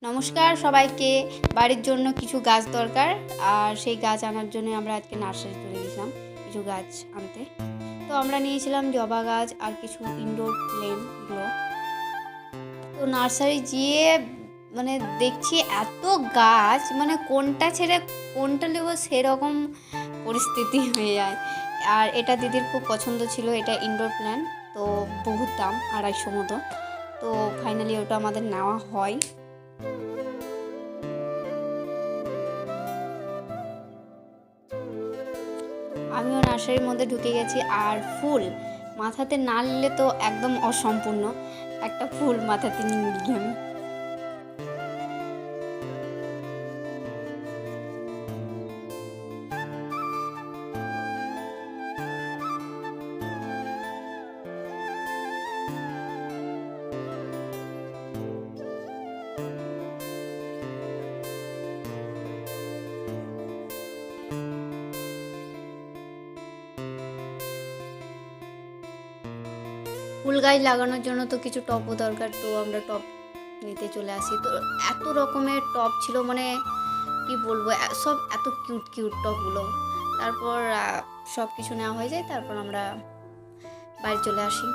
নমস্কার সবাইকে। বাড়ির জন্য কিছু গাছ দরকার, আর সেই গাছ আনার জন্য আমরা আজকে নার্সারি চলে গেছিলাম কিছু গাছ আনতে। তো আমরা নিয়েছিলাম জবা গাছ আর কিছু ইনডোর প্ল্যান্টগুলো। তো নার্সারি গিয়ে মানে দেখছি এত গাছ, মানে কোনটা ছেড়ে কোনটা নেব সেরকম পরিস্থিতি হয়ে যায়। আর এটা দিদির খুব পছন্দ ছিল, এটা ইনডোর প্ল্যান্ট। তো বহুত দাম, 250 মতো। তো ফাইনালি ওটা আমাদের নেওয়া হয়। আমিও নার্সারির মধ্যে ঢুকে গেছি, আর ফুল মাথাতে না নিলে তো একদম অসম্পূর্ণ। একটা ফুল মাথাতে নিয়ে নিলাম আমি। ফুল গাছ লাগানোর জন্য তো কিছু টবও দরকার, তো আমরা টব নিতে চলে আসি। তো এত রকমের টব ছিল, মানে কি বলবো, সব এত কিউট কিউট টবগুলো। তারপর সব কিছু নেওয়া হয়ে যায়, তারপর আমরা বাড়ি চলে আসি।